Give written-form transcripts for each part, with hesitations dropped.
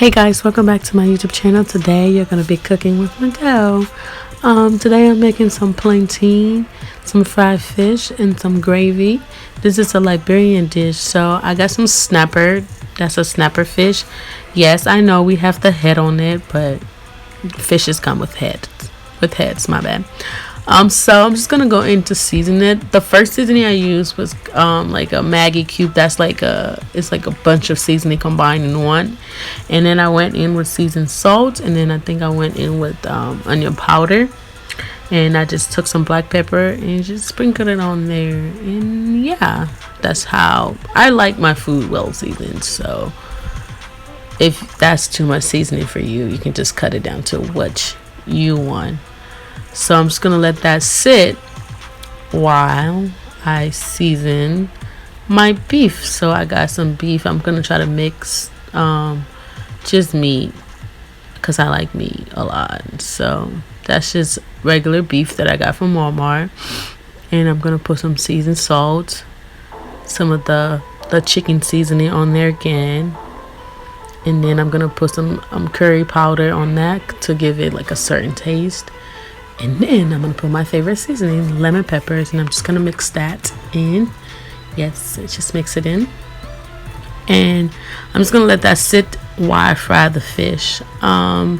Hey guys, welcome back to my YouTube channel. Today you're going to be cooking with Madoe. Today I'm making some plantain, some fried fish, and some gravy. This is a Liberian dish, so I got some snapper. That's a snapper fish. Yes, I know we have the head on it, but fishes come with heads. My bad. So I'm just gonna go into season it. The first seasoning I used was like a Maggie cube. That's like it's like a bunch of seasoning combined in one. And then I went in with seasoned salt, and then I think I went in with onion powder, and I just took some black pepper and just sprinkled it on there. And yeah, that's how I like my food, well seasoned. So if that's too much seasoning for you, you can just cut it down to what you want. So I'm just gonna let that sit while I season my beef. So I got some beef. I'm gonna try to mix just meat because I like meat a lot. So that's just regular beef that I got from Walmart, and I'm gonna put some seasoned salt, some of the chicken seasoning on there again, and then I'm gonna put some curry powder on that to give it like a certain taste. And then I'm going to put my favorite seasoning, lemon peppers, and I'm just going to mix that in. Yes, just mix it in. And I'm just going to let that sit while I fry the fish. I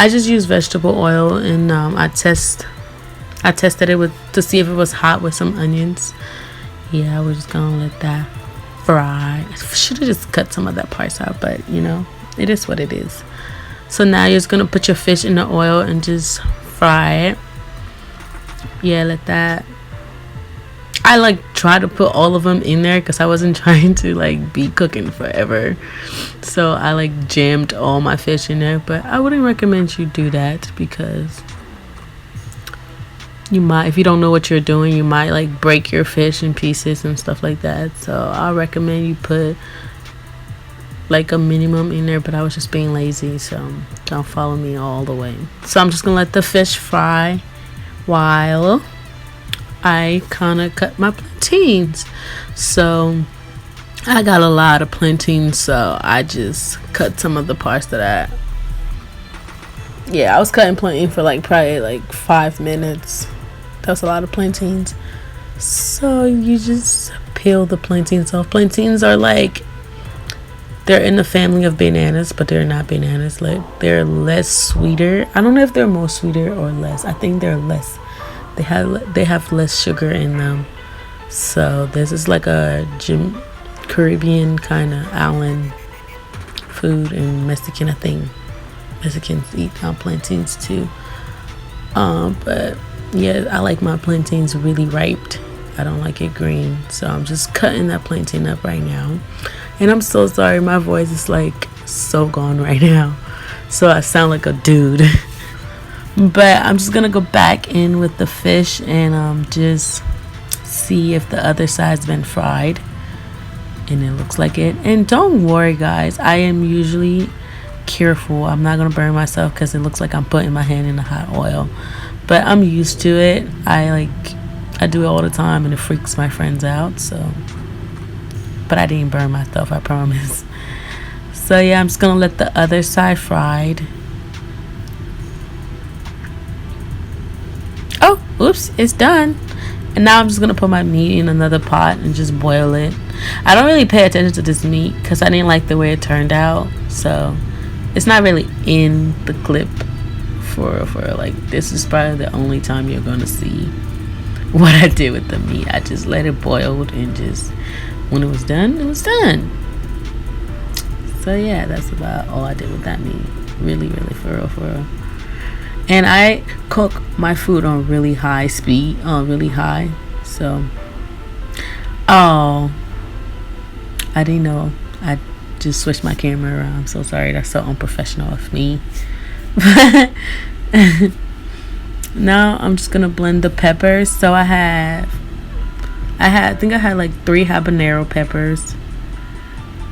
just use vegetable oil, and I tested it to see if it was hot with some onions. Yeah, we're just going to let that fry. I should have just cut some of that parts out, but you know, it is what it is. So now you're just going to put your fish in the oil and just fry it. Yeah, let that. I like try to put all of them in there because I wasn't trying to like be cooking forever. So I like jammed all my fish in there, but I wouldn't recommend you do that because you might, if you don't know what you're doing, you might like break your fish in pieces and stuff like that. So I recommend you put like a minimum in there, but I was just being lazy, so don't follow me all the way. So I'm just gonna let the fish fry while I kind of cut my plantains. So I got a lot of plantains, so I just cut some of the parts that I was cutting plantain for like probably like 5 minutes. That's a lot of plantains. So you just peel the plantains off. Plantains are like, they're in the family of bananas, but they're not bananas. Like, they're less sweeter. I don't know if they're more sweeter or less. I think they're less. They have less sugar in them. So this is like a Caribbean kind of island food, and Mexican. I think Mexicans eat plantains too. But yeah, I like my plantains really ripe. I don't like it green. So I'm just cutting that plantain up right now. And I'm so sorry, my voice is like so gone right now, so I sound like a dude. But I'm just gonna go back in with the fish and just see if the other side's been fried, and it looks like it. And don't worry guys, I am usually careful. I'm not gonna burn myself because it looks like I'm putting my hand in the hot oil, but I'm used to it. I do it all the time, and it freaks my friends out. So but I didn't burn myself, I promise. So yeah, I'm just gonna let the other side fried. Oh, oops, it's done. And now I'm just gonna put my meat in another pot and just boil it. I don't really pay attention to this meat because I didn't like the way it turned out. So it's not really in the clip for like, this is probably the only time you're gonna see what I did with the meat. I just let it boil, and just when it was done, it was done. So yeah, that's about all I did with that meat. Really, for real. And I cook my food on really high speed, really high. So, oh, I didn't know. I just switched my camera around. I'm so sorry. That's so unprofessional of me. Now I'm just gonna blend the peppers. So I think I had like 3 habanero peppers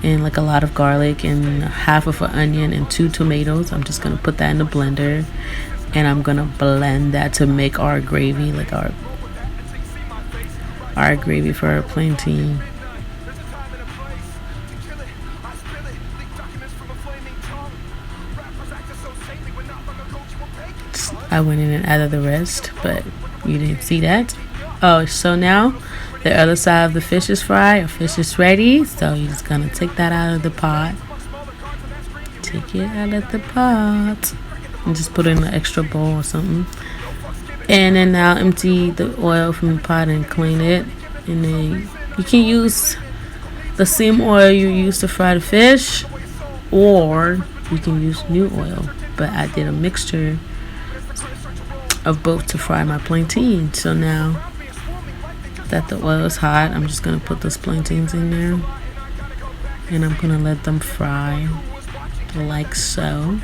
and like a lot of garlic and half of an onion and 2 tomatoes. I'm just gonna put that in the blender, and I'm gonna blend that to make our gravy, like our gravy for our plantain. I went in and added the rest, but you didn't see that. Oh, so now the other side of the fish is fried. Our fish is ready, so you're just gonna take that out of the pot. Take it out of the pot and just put it in an extra bowl or something. And then now empty the oil from the pot and clean it. And then you can use the same oil you used to fry the fish, or you can use new oil. But I did a mixture of both to fry my plantain. So now that the oil is hot, I'm just gonna put those plantains in there, and I'm gonna let them fry like so.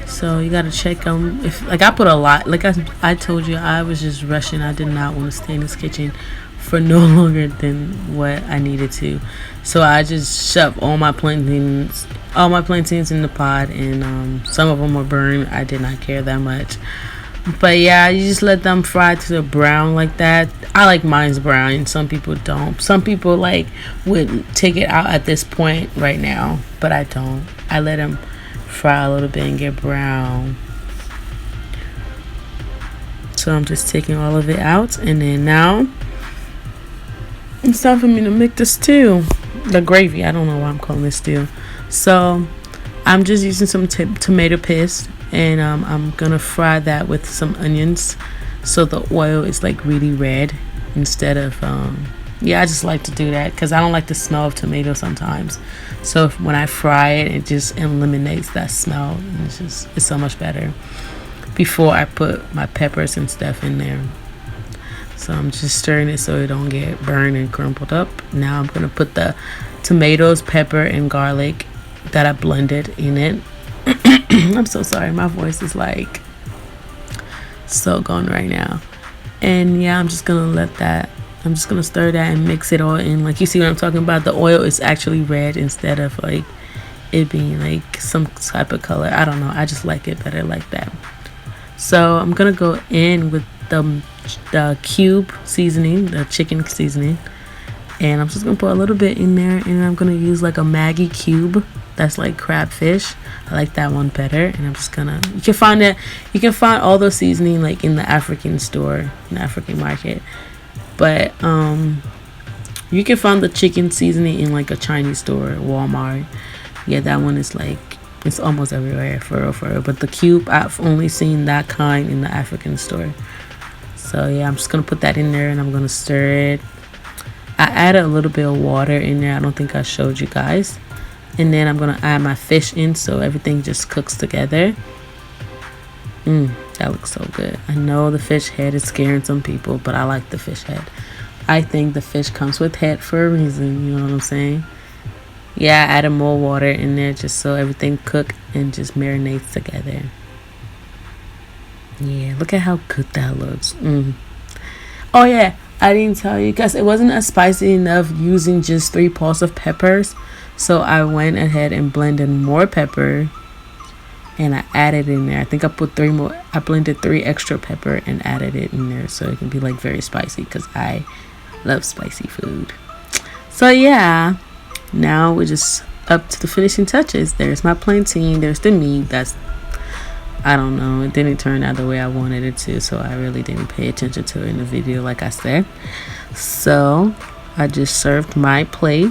So you gotta check if, like, I put a lot, like I told you, I was just rushing. I did not want to stay in this kitchen for no longer than what I needed to, so I just shoved all my plantains in the pot, and some of them were burned. I did not care that much, but yeah, you just let them fry to the brown like that. I like mine's brown, and some people don't. Some people like would take it out at this point right now, but I don't. I let them fry a little bit and get brown. So I'm just taking all of it out, and then now it's time for me to make the stew, the gravy. I don't know why I'm calling it stew. So I'm just using some tomato paste, and I'm gonna fry that with some onions, so the oil is like really red instead of yeah, I just like to do that because I don't like the smell of tomato sometimes. So when I fry it, it just eliminates that smell, and it's so much better before I put my peppers and stuff in there. So I'm just stirring it so it don't get burned and crumpled up. Now I'm gonna put the tomatoes, pepper, and garlic that I blended in it. I'm so sorry, my voice is like so gone right now. And yeah, I'm just gonna stir that and mix it all in. Like, you see what I'm talking about? The oil is actually red instead of like it being like some type of color. I don't know, I just like it better like that. So I'm gonna go in with the cube seasoning, the chicken seasoning, and I'm just gonna put a little bit in there, and I'm gonna use like a Maggi cube that's like crabfish. I like that one better, and I'm just gonna, you can find all the seasoning like in the African store, in the African market, but you can find the chicken seasoning in like a Chinese store, Walmart. Yeah, that one is like, it's almost everywhere, for real. But the cube, I've only seen that kind in the African store. So yeah, I'm just gonna put that in there, and I'm gonna stir it. I added a little bit of water in there. I don't think I showed you guys. And then I'm gonna add my fish in, so everything just cooks together. That looks so good. I know the fish head is scaring some people, but I like the fish head. I think the fish comes with head for a reason, you know what I'm saying? Yeah, I added more water in there just so everything cook and just marinates together. Yeah, look at how good that looks. Oh yeah, I didn't tell you because it wasn't as spicy enough using just 3 pulse of peppers. So I went ahead and blended more pepper, and I added in there. I think I put 3 more. I blended 3 extra pepper and added it in there so it can be like very spicy because I love spicy food. So yeah, now we're just up to the finishing touches. There's my plantain. There's the meat. I don't know, it didn't turn out the way I wanted it to, so I really didn't pay attention to it in the video like I said. So I just served my plate,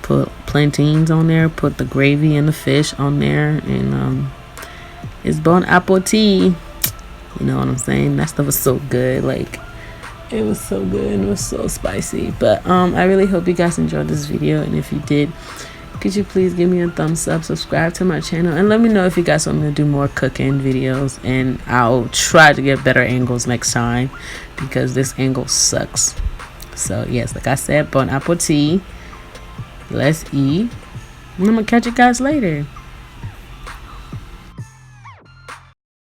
put plantains on there, put the gravy and the fish on there, and it's bon appetit. You know what I'm saying? That stuff was so good. Like, it was so good and it was so spicy. But I really hope you guys enjoyed this video, and if you did, could you please give me a thumbs up, subscribe to my channel, and let me know if you guys want me to do more cooking videos, and I'll try to get better angles next time because this angle sucks. So yes, like I said, bon appetit. Let's eat, and I'm gonna catch you guys later.